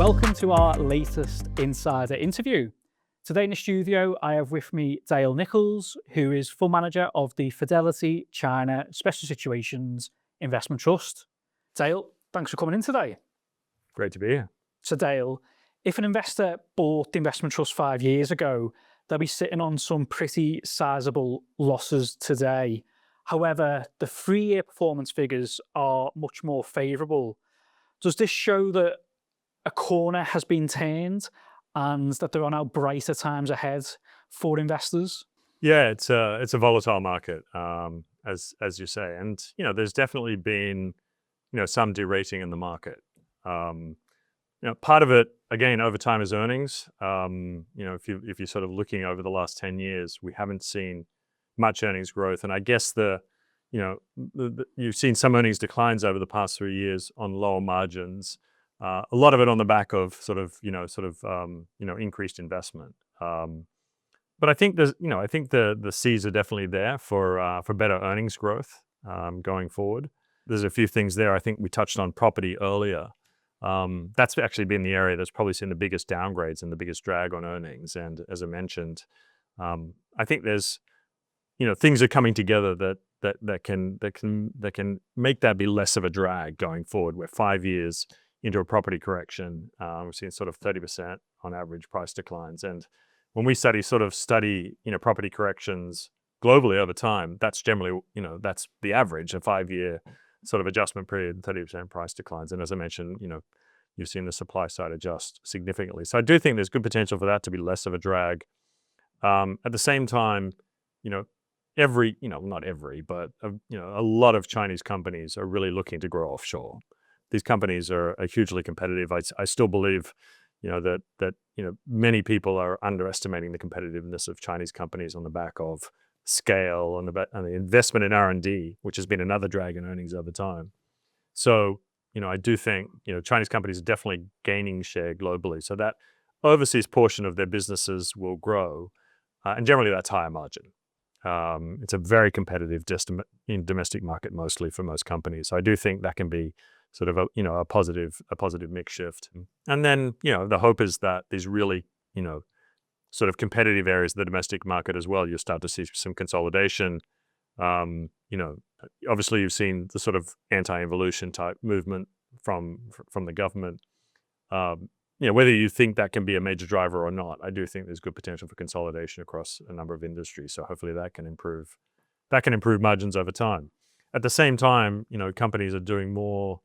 Welcome to our latest Insider interview. Today in the studio, I have with me Dale Nicholls, who is Fund Manager of the Fidelity China Special Situations Investment Trust. Dale, thanks for coming in today. Great to be here. So Dale, if an investor bought the investment trust 5 years ago, they'll be sitting on some pretty sizable losses today. However, the 3-year performance figures are much more favourable. Does this show that a corner has been turned and that there are now brighter times ahead for investors? Yeah, it's a volatile market, as you say, and there's definitely been some derating in the market. Part of it again over time is earnings. If you're sort of looking over the last 10 years, we haven't seen much earnings growth, and I guess you've seen some earnings declines over the past 3 years on lower margins. A lot of it on the back of increased investment. But I think the C's are definitely there for better earnings growth going forward. There's a few things there. I think we touched on property earlier. That's actually been the area that's probably seen the biggest downgrades and the biggest drag on earnings. And as I mentioned, I think there's things are coming together that can make that be less of a drag going forward. We're 5 years into a property correction. We're seeing sort of 30% on average price declines. And when we study property corrections globally over time, that's generally, that's the average, a 5-year sort of adjustment period, 30% price declines. And as I mentioned, you've seen the supply side adjust significantly. So I do think there's good potential for that to be less of a drag. At the same time, not every, but a lot of Chinese companies are really looking to grow offshore. These companies are hugely competitive. I still believe, that many people are underestimating the competitiveness of Chinese companies on the back of scale and the investment in R&D, which has been another drag in earnings over time. So, I do think, Chinese companies are definitely gaining share globally. So that overseas portion of their businesses will grow, and generally that's higher margin. It's a very competitive domestic market mostly for most companies. So I do think that can be sort of a positive mix shift. And then, the hope is that these really, sort of competitive areas of the domestic market as well, you'll start to see some consolidation. Obviously you've seen the sort of anti-involution type movement from the government. Whether you think that can be a major driver or not, I do think there's good potential for consolidation across a number of industries. So hopefully that can improve margins over time. At the same time, companies are doing more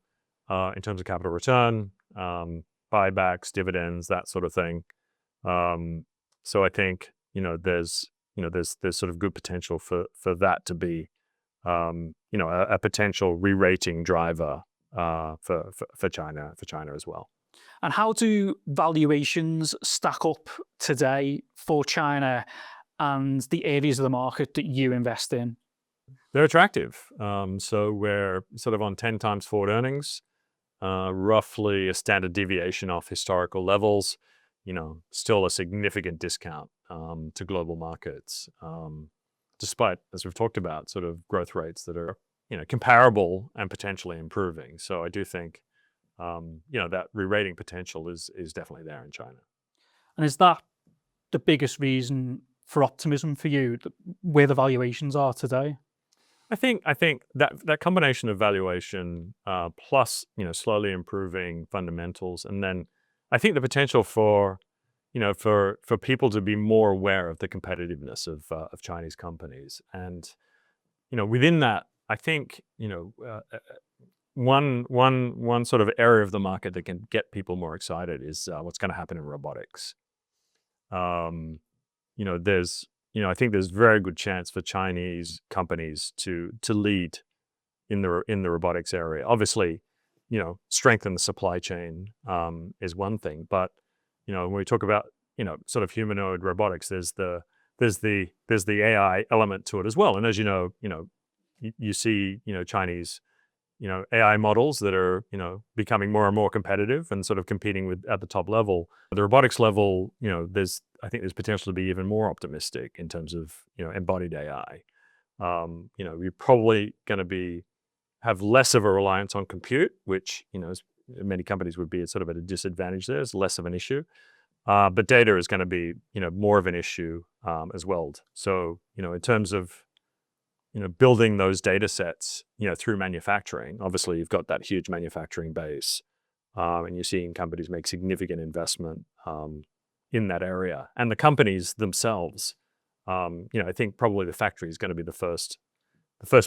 in terms of capital return, buybacks, dividends, that sort of thing. So I think there's sort of good potential for that to be a potential re-rating driver for China as well. And how do valuations stack up today for China and the areas of the market that you invest in? They're attractive. So we're sort of on 10 times forward earnings, roughly a standard deviation off historical levels, still a significant discount to global markets, despite, as we've talked about, sort of growth rates that are, comparable and potentially improving. So I do think, that re-rating potential is definitely there in China. And is that the biggest reason for optimism for you, where the valuations are today? I think that combination of valuation plus slowly improving fundamentals, and then I think the potential for people to be more aware of the competitiveness of Chinese companies, and within that, I think one sort of area of the market that can get people more excited is what's going to happen in robotics. I think there's very good chance for Chinese companies to lead in the robotics area. Obviously, strengthen the supply chain is one thing, but when we talk about sort of humanoid robotics, there's the AI element to it as well. And as you see Chinese AI models that are becoming more and more competitive and sort of competing at the top level. At the robotics level, I think there's potential to be even more optimistic in terms of embodied AI. You're probably going to have less of a reliance on compute, which many companies would be sort of at a disadvantage there. It's less of an issue. But data is going to be, more of an issue as well. So, in terms of, building those data sets, through manufacturing, obviously you've got that huge manufacturing base, and you're seeing companies make significant investment in that area. And the companies themselves, I think probably the factory is going to be the first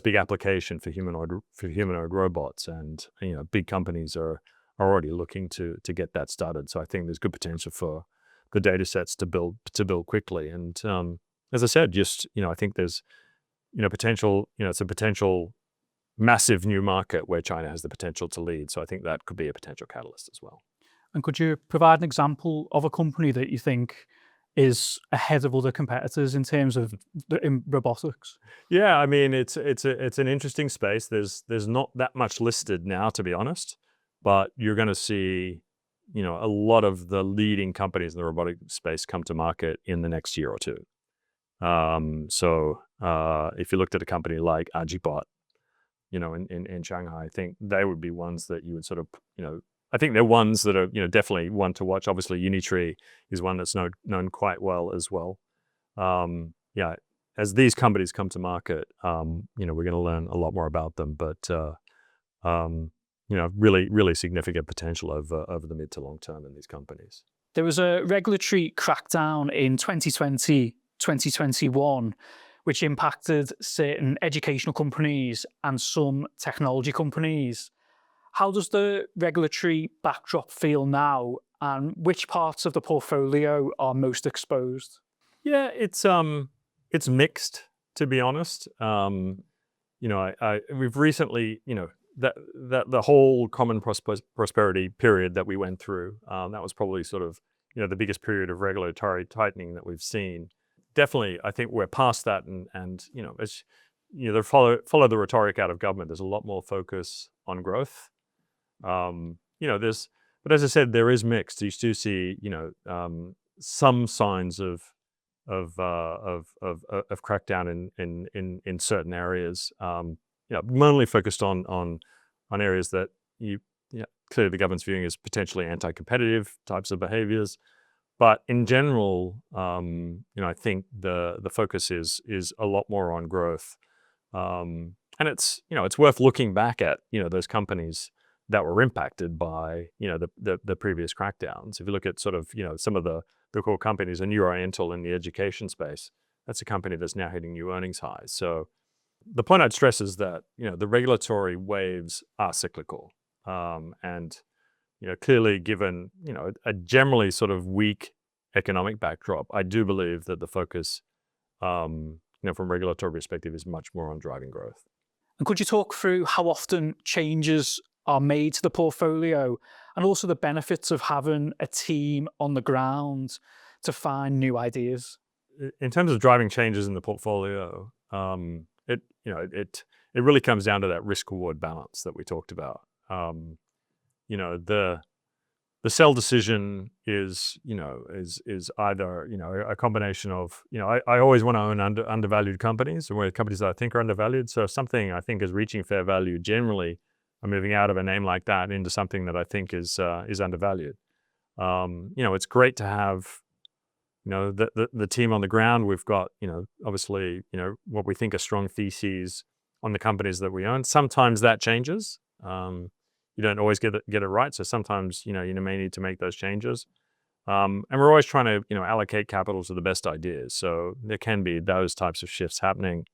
big application for humanoid robots, and big companies are already looking to get that started. So I think there's good potential for the data sets to build quickly. And as I said, just I think there's potential. It's a potential massive new market where China has the potential to lead. So I think that could be a potential catalyst as well. And could you provide an example of a company that you think is ahead of other competitors in terms of in robotics? Yeah, I mean, it's an interesting space. There's not that much listed now, to be honest, but you're going to see, a lot of the leading companies in the robotic space come to market in the next year or two. So if you looked at a company like Agibot, in Shanghai, I think they would be ones that you would sort of, I think they're ones that are, definitely one to watch. Obviously, Unitree is one that's known quite well as well. Yeah, as these companies come to market, we're going to learn a lot more about them. But really, really significant potential over the mid to long term in these companies. There was a regulatory crackdown in 2020, 2021, which impacted certain educational companies and some technology companies. How does the regulatory backdrop feel now, and which parts of the portfolio are most exposed? Yeah, it's mixed, to be honest. We've recently, that the whole common prosperity period that we went through, that was probably sort of, the biggest period of regulatory tightening that we've seen. Definitely, I think we're past that, and as they follow the rhetoric out of government. There's a lot more focus on growth. But as I said, there is mixed. You do see, some signs of crackdown in certain areas. Mainly focused on areas that clearly the government's viewing as potentially anti-competitive types of behaviors. But in general, I think the focus is a lot more on growth. And it's worth looking back at, those companies that were impacted by, the previous crackdowns. If you look at sort of, some of the core companies, and Oriental in the education space, that's a company that's now hitting new earnings highs. So the point I'd stress is that, the regulatory waves are cyclical. And, clearly given, a generally sort of weak economic backdrop, I do believe that the focus, from a regulatory perspective, is much more on driving growth. And could you talk through how often changes are made to the portfolio, and also the benefits of having a team on the ground to find new ideas? In terms of driving changes in the portfolio, it really comes down to that risk-reward balance that we talked about. The sell decision is either, a combination of, I always want to own undervalued companies, or companies that I think are undervalued. So if something I think is reaching fair value, generally I'm moving out of a name like that into something that I think is undervalued. It's great to have, the team on the ground. We've got, obviously, what we think are strong theses on the companies that we own. Sometimes that changes. You don't always get it right. So sometimes, you may need to make those changes. And we're always trying to, allocate capital to the best ideas. So there can be those types of shifts happening.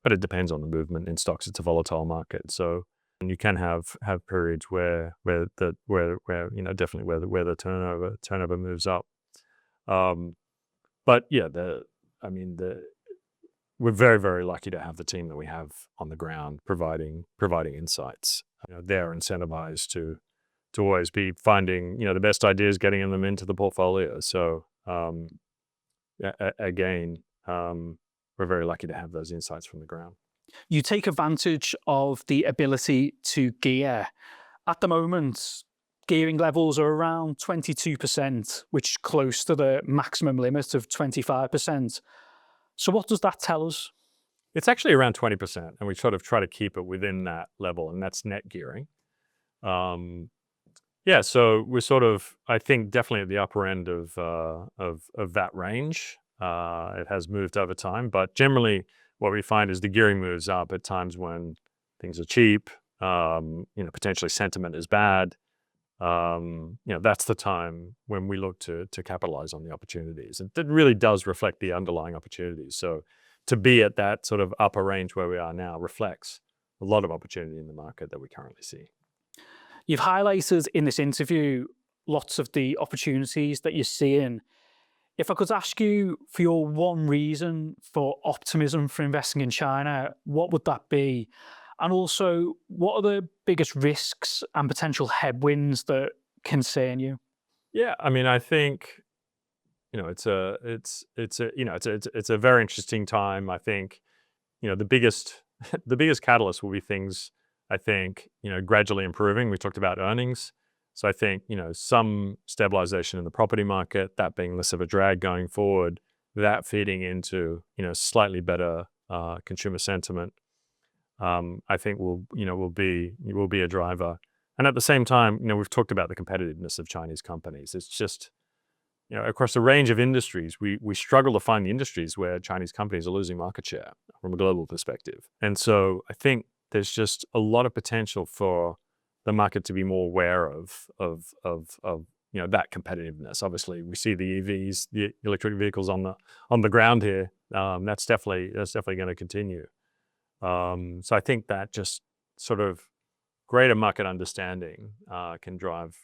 But it depends on the movement in stocks. It's a volatile market. So you can have periods where definitely where the turnover moves up. But yeah, we're very, very lucky to have the team that we have on the ground providing insights. They're incentivized to always be finding, the best ideas, getting them into the portfolio. So again, we're very lucky to have those insights from the ground. You take advantage of the ability to gear. At the moment, gearing levels are around 22%, which is close to the maximum limit of 25%. So what does that tell us? It's actually around 20%, and we sort of try to keep it within that level, and that's net gearing. Yeah, so we're sort of, I think, definitely at the upper end of that range. It has moved over time, but generally, what we find is the gearing moves up at times when things are cheap. Potentially sentiment is bad. That's the time when we look to capitalize on the opportunities. And it really does reflect the underlying opportunities. So to be at that sort of upper range where we are now reflects a lot of opportunity in the market that we currently see. You've highlighted in this interview lots of the opportunities that you're seeing. If I could ask you for your one reason for optimism for investing in China, what would that be? And also, what are the biggest risks and potential headwinds that concern you? Yeah, I mean, I think it's a very interesting time. I think the biggest the biggest catalyst will be things, I think, gradually improving. We talked about earnings. So I think, some stabilization in the property market, that being less of a drag going forward, that feeding into, slightly better consumer sentiment, I think will be a driver. And at the same time, we've talked about the competitiveness of Chinese companies. It's just, across a range of industries, we struggle to find the industries where Chinese companies are losing market share from a global perspective. And so I think there's just a lot of potential for the market to be more aware of that competitiveness. Obviously, we see the EVs, the electric vehicles on the ground here. That's definitely going to continue. So I think that just sort of greater market understanding can drive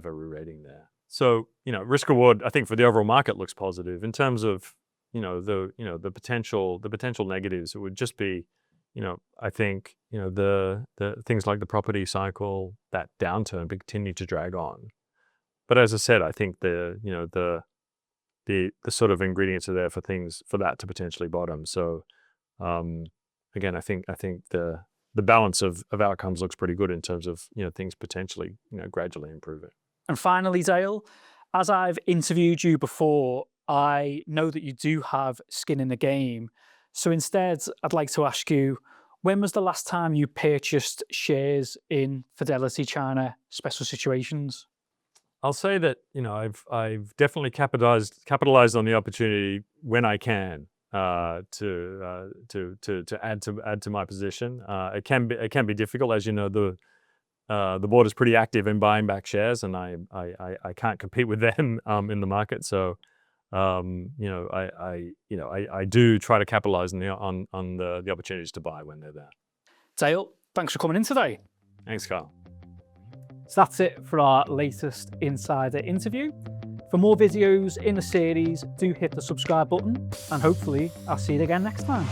a re-rating there. So risk reward, I think, for the overall market looks positive. In terms of the potential negatives, it would just be, I think, the things like the property cycle, that downturn continue to drag on. But as I said, I think the sort of ingredients are there for that to potentially bottom. So again, I think the balance of outcomes looks pretty good in terms of things potentially gradually improving. And finally, Dale, as I've interviewed you before, I know that you do have skin in the game. So instead, I'd like to ask you, when was the last time you purchased shares in Fidelity China Special Situations? I'll say that I've definitely capitalized on the opportunity when I can to add to my position. It can be difficult, as you know. The board is pretty active in buying back shares, and I can't compete with them in the market. So I do try to capitalize on the opportunities to buy when they're there. Dale, thanks for coming in today. Thanks, Carl. So that's it for our latest Insider interview. For more videos in the series, do hit the subscribe button, and hopefully I'll see you again next time.